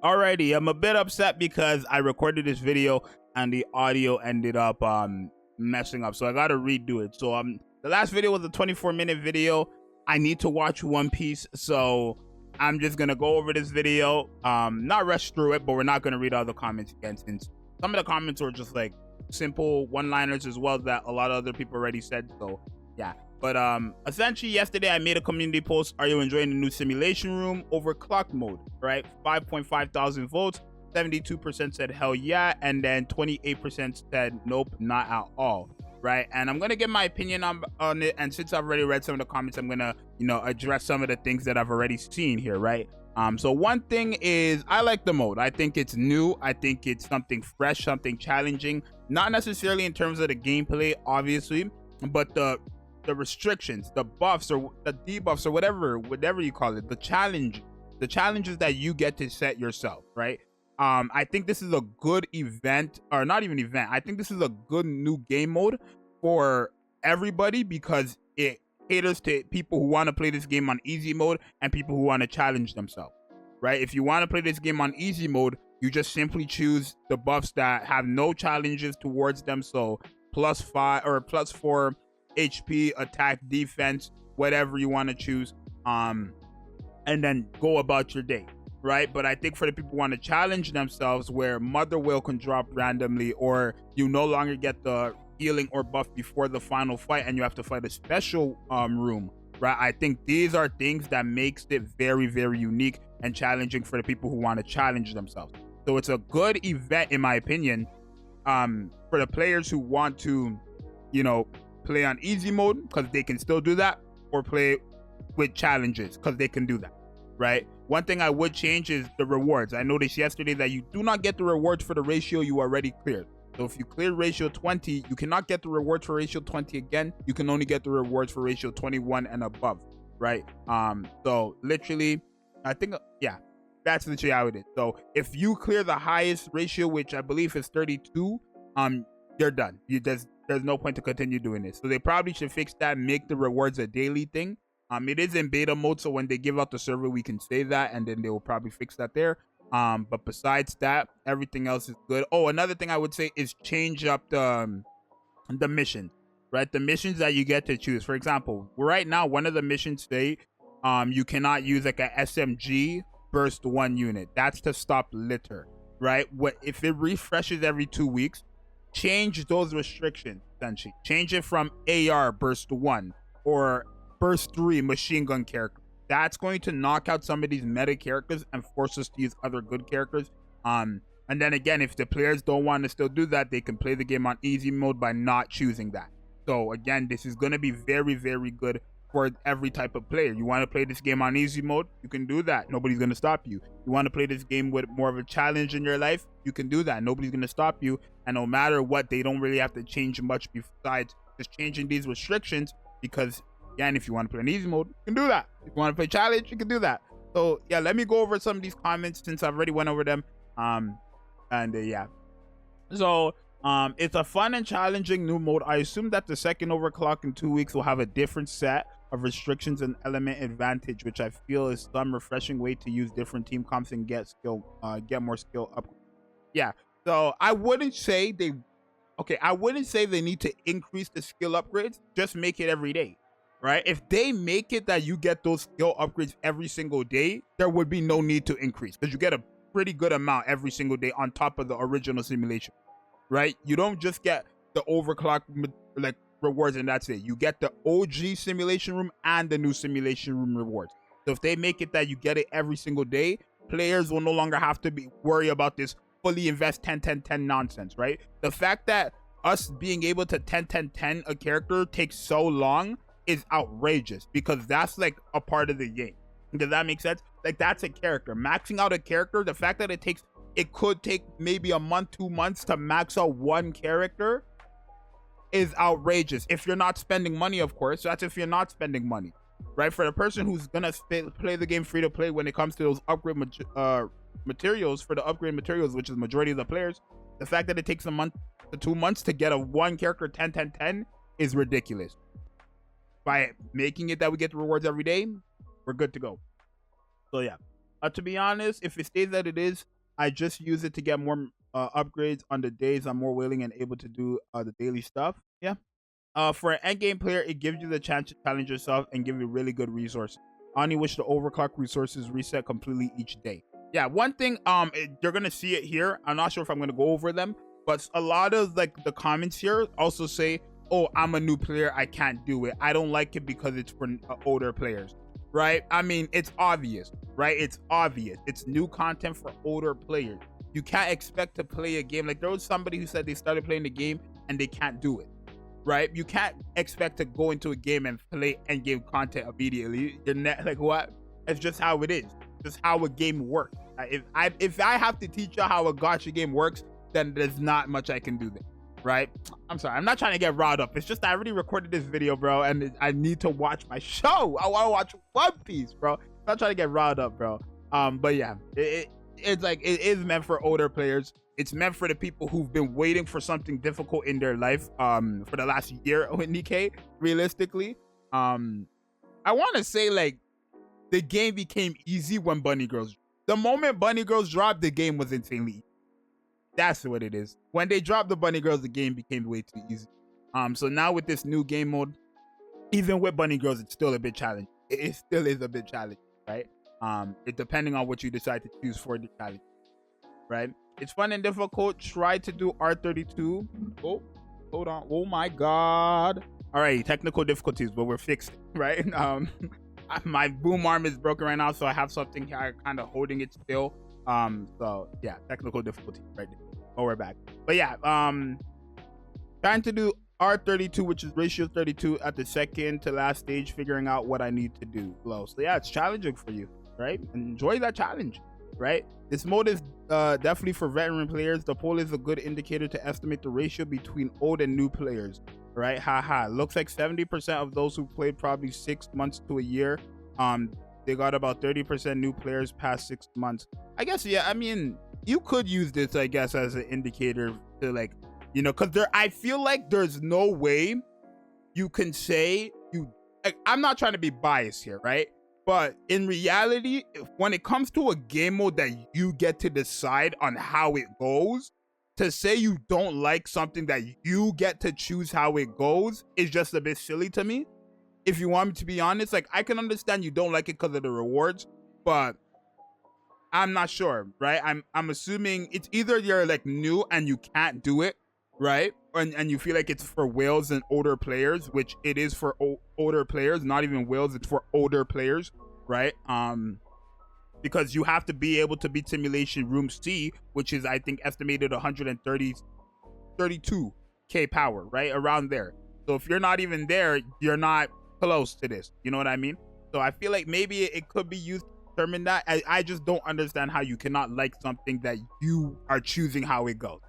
Alrighty, I'm a bit upset because I recorded this video and the audio ended up messing up, so I gotta redo it. So the last video was a 24-minute video. I need to watch One Piece, so I'm just gonna go over this video, not rush through it, but we're not gonna read all the comments again, since some of the comments were just like simple one-liners as well that a lot of other people already said. So yeah, but essentially yesterday I made a community post. Are you enjoying the new simulation room overclock mode? Right, 5.5 thousand votes, 72% said hell yeah, and then 28% said nope, not at all. Right, and I'm gonna get my opinion on it, and since I've already read some of the comments, I'm gonna address some of the things that I've already seen here. Right, so one thing is I like the mode. I think it's new. I think it's something fresh, something challenging, not necessarily in terms of the gameplay obviously, but the restrictions, the buffs or the debuffs or whatever you call it, the challenges that you get to set yourself. Right, I think this is a good event, or not even event, I think this is a good new game mode for everybody, because it caters to people who want to play this game on easy mode and people who want to challenge themselves. Right, if you want to play this game on easy mode, you just simply choose the buffs that have no challenges towards them, so +5 or +4 HP, attack, defense, whatever you want to choose, and then go about your day. Right, but I think for the people who want to challenge themselves, where Mother Whale can drop randomly, or you no longer get the healing or buff before the final fight and you have to fight a special room, right, I think these are things that makes it very, very unique and challenging for the people who want to challenge themselves. So it's a good event in my opinion, for the players who want to play on easy mode, because they can still do that, or play with challenges because they can do that. Right, one thing I would change is the rewards. I noticed yesterday that you do not get the rewards for the ratio you already cleared. So if you clear ratio 20, you cannot get the rewards for ratio 20 again. You can only get the rewards for ratio 21 and above. Right, so literally I think, yeah, that's literally how it is. So if you clear the highest ratio, which I believe is 32, you're done. There's no point to continue doing this. So they probably should fix that, make the rewards a daily thing. It is in beta mode, so when they give out the server, we can say that, and then they will probably fix that there. But besides that, everything else is good. Oh, another thing I would say is change up the missions, right? The missions that you get to choose. For example, right now, one of the missions say you cannot use like a SMG burst 1 unit. That's to stop litter, right? If it refreshes every 2 weeks, change those restrictions, essentially. Change it from AR burst 1 or burst 3 machine gun character. That's going to knock out some of these meta characters and force us to use other good characters. And then again, if the players don't want to still do that, they can play the game on easy mode by not choosing that. So again, this is going to be very, very good for every type of player. You want to play this game on easy mode, you can do that. Nobody's going to stop you. You want to play this game with more of a challenge in your life, you can do that. Nobody's going to stop you. And no matter what, they don't really have to change much besides just changing these restrictions, because again, if you want to play in easy mode, you can do that. If you want to play challenge, you can do that. So yeah, let me go over some of these comments since I've already went over them. Yeah. So it's a fun and challenging new mode. I assume that the second overclock in 2 weeks will have a different set of restrictions and element advantage, which I feel is some refreshing way to use different team comps and get more skill up. Yeah. So I wouldn't say they need to increase the skill upgrades. Just make it every day. Right, if they make it that you get those skill upgrades every single day, there would be no need to increase, because you get a pretty good amount every single day on top of the original simulation. Right, you don't just get the overclock like rewards and that's it. You get the OG simulation room and the new simulation room rewards. So if they make it that you get it every single day, players will no longer have to worry about this fully invest 10-10-10 nonsense. Right, the fact that us being able to 10-10-10 a character takes so long is outrageous, because that's like a part of the game. Does that make sense? Like, that's a character. Maxing out a character, the fact that it could take maybe a month, 2 months to max out one character is outrageous. If you're not spending money, of course. That's if you're not spending money, right? For the person who's gonna play the game free to play, when it comes to those upgrade materials, for the upgrade materials, which is the majority of the players, the fact that it takes a month to 2 months to get a one character 10-10-10 is ridiculous. By making it that we get the rewards every day, we're good to go. So yeah, To be honest, if it stays that it is, I just use it to get more upgrades on the days I'm more willing and able to do the daily stuff. Yeah. For an endgame player, it gives you the chance to challenge yourself and give you really good resources. I only wish the overclock resources reset completely each day. Yeah, one thing, you're gonna see it here. I'm not sure if I'm gonna go over them, but a lot of like the comments here also say, "Oh, I'm a new player, I can't do it. I don't like it because it's for older players." Right? I mean, it's obvious, right? It's obvious. It's new content for older players. You can't expect to play a game like there was somebody who said they started playing the game and they can't do it. Right? You can't expect to go into a game and play endgame content immediately. You're not, like, what? It's just how it is. Just how a game works. If I have to teach you how a gacha game works, then there's not much I can do there. Right? I'm sorry. I'm not trying to get riled up. It's just I already recorded this video, bro, and I need to watch my show. I want to watch One Piece, bro. I'm not trying to get riled up, bro. But yeah, it's like it is meant for older players. It's meant for the people who've been waiting for something difficult in their life for the last year with Nikke, realistically. I want to say, like, the game became easy when Bunny Girls. The moment Bunny Girls dropped, the game was insanely easy. That's what it is. When they dropped the Bunny Girls, the game became way too easy. So now with this new game mode, even with Bunny Girls, it's still a bit challenging. It still is a bit challenging, right? It depending on what you decide to choose for the challenge, right? It's fun and difficult. Try to do R32. Oh, hold on. Oh my God. All right, technical difficulties, but we're fixed, right? My boom arm is broken right now, so I have something here kind of holding it still. So yeah, technical difficulty right there. Oh, we're back. But yeah, trying to do R32, which is ratio 32 at the second to last stage, figuring out what I need to do. So yeah, it's challenging for you, right? Enjoy that challenge, right? This mode is definitely for veteran players. The poll is a good indicator to estimate the ratio between old and new players, right? Haha. Looks like 70% of those who played probably 6 months to a year. They got about 30% new players past 6 months. I guess, yeah, I mean, you could use this, I guess, as an indicator to, like, you know, because I feel like there's no way you can say like, I'm not trying to be biased here, right? But in reality, when it comes to a game mode that you get to decide on how it goes, to say you don't like something that you get to choose how it goes is just a bit silly to me. If you want me to be honest, like, I can understand you don't like it because of the rewards, but I'm not sure, right? I'm assuming it's either you're like new and you can't do it, right? And you feel like it's for whales and older players, which it is for older players, not even whales, it's for older players, right? Because you have to be able to beat Simulation Room C, which is, I think, estimated 132k power, right? Around there. So if you're not even there, you're not close to this. You know what I mean? So I feel like maybe it could be used to determine that. I just don't understand how you cannot like something that you are choosing how it goes,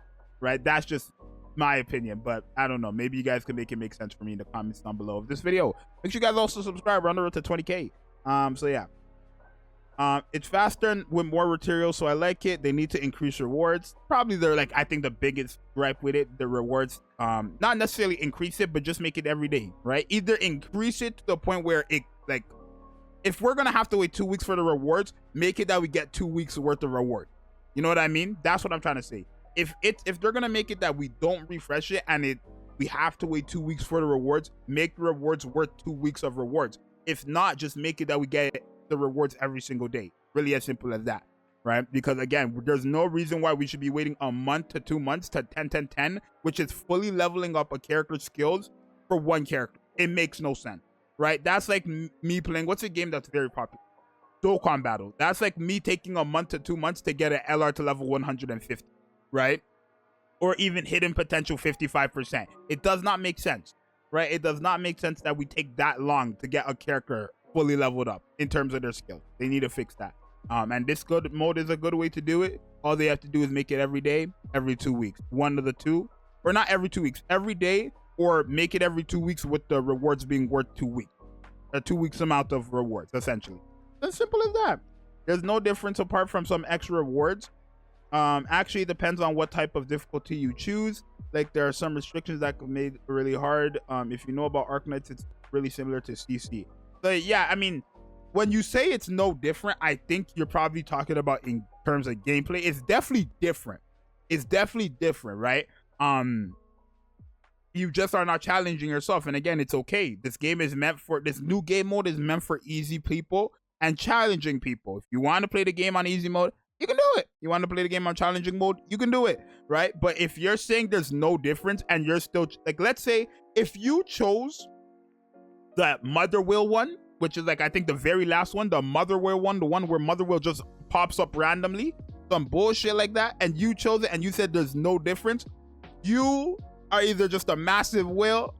right? That's just my opinion, but I don't know. Maybe you guys can make it make sense for me in the comments down below of this video. Make sure you guys also subscribe. We're on the road to 20k. So yeah. It's faster with more materials, so I like it. They need to increase rewards. Probably they're like, I think the biggest gripe with it, the rewards, not necessarily increase it, but just make it every day, right? Either increase it to the point where it, like, if we're gonna have to wait 2 weeks for the rewards, make it that we get 2 weeks worth of reward. You know what I mean? That's what I'm trying to say. If they're gonna make it that we don't refresh it and we have to wait 2 weeks for the rewards, make the rewards worth 2 weeks of rewards. If not, just make it that we get the rewards every single day. Really as simple as that, right? Because again, there's no reason why we should be waiting a month to 2 months to 10-10-10, which is fully leveling up a character's skills for one character. It makes no sense, right? That's like me playing, what's a game that's very popular? Dokkan Battle. That's like me taking a month to 2 months to get an LR to level 150, right? Or even hidden potential 55%. It does not make sense, right? It does not make sense that we take that long to get a character fully leveled up in terms of their skills. They need to fix that. And this good mode is a good way to do it. All they have to do is make it every day, every 2 weeks. One of the two, or not every 2 weeks, every day, or make it every 2 weeks with the rewards being worth 2 weeks. A 2 weeks amount of rewards, essentially. As simple as that. There's no difference apart from some extra rewards. Actually, it depends on what type of difficulty you choose. Like, there are some restrictions that could make it really hard. If you know about Arknights, it's really similar to CC. So yeah, I mean, when you say it's no different, I think you're probably talking about in terms of gameplay. It's definitely different. It's definitely different, right? You just are not challenging yourself, and again, it's okay. This game is meant for, this new game mode is meant for easy people and challenging people. If you want to play the game on easy mode, you can do it. You want to play the game on challenging mode, you can do it, right? But if you're saying there's no difference and you're still, like, let's say if you chose the Mother Will one, which is like, I think the very last one, the Mother Will one, the one where Mother Will just pops up randomly, some bullshit like that, and you chose it and you said there's no difference, you are either just a massive whale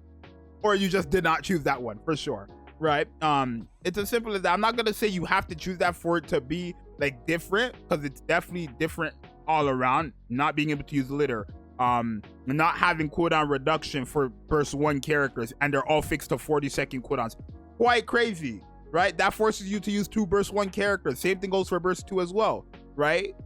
or you just did not choose that one, for sure, right? It's as simple as that. I'm not gonna say you have to choose that for it to be like different, because it's definitely different all around. Not being able to use litter, not having cooldown reduction for burst 1 characters, and they're all fixed to 40-second cooldowns. Quite crazy, right? That forces you to use 2 burst 1 characters. Same thing goes for burst 2 as well, right?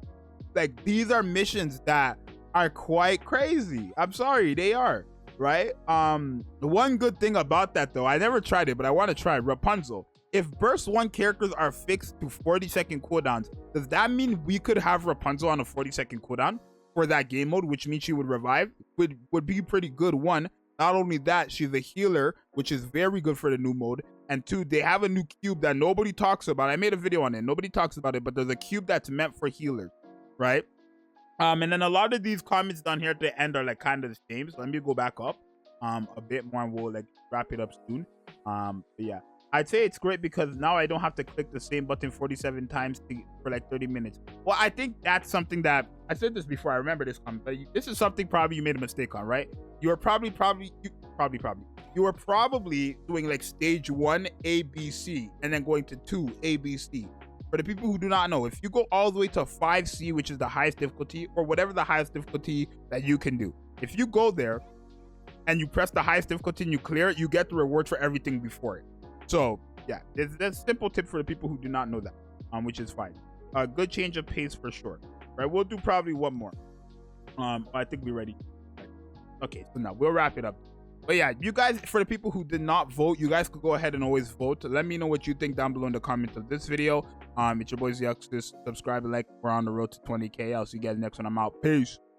Like, these are missions that are quite crazy. I'm sorry, they are, right? The one good thing about that, though, I never tried it, but I want to try Rapunzel. If burst 1 characters are fixed to 40-second cooldowns, does that mean we could have Rapunzel on a 40-second cooldown for that game mode, which means she would revive? Would be pretty good. One, not only that, she's a healer, which is very good for the new mode. And 2, they have a new cube that nobody talks about. I made a video on it. Nobody talks about it, but there's a cube that's meant for healers, right? And then a lot of these comments down here at the end are like kind of the same. So let me go back up a bit more and we'll like wrap it up soon. But yeah, I'd say it's great because now I don't have to click the same button 47 times for like 30 minutes. Well, I think that's something that I said this before. I remember this comment, but this is something probably you made a mistake on, right? You were probably doing like stage 1 ABC and then going to 2 ABC. For the people who do not know, if you go all the way to 5C, which is the highest difficulty, or whatever the highest difficulty that you can do, if you go there and you press the highest difficulty and you clear it, you get the reward for everything before it. So yeah, that's a simple tip for the people who do not know that, which is fine. A good change of pace for sure, right? We'll do probably one more. I think we're ready. Okay, so now we'll wrap it up. But yeah, you guys, for the people who did not vote, you guys could go ahead and always vote. Let me know what you think down below in the comments of this video. It's your boy Zxous. Subscribe and like. We're on the road to 20K. I'll see you guys next one. I'm out. Peace.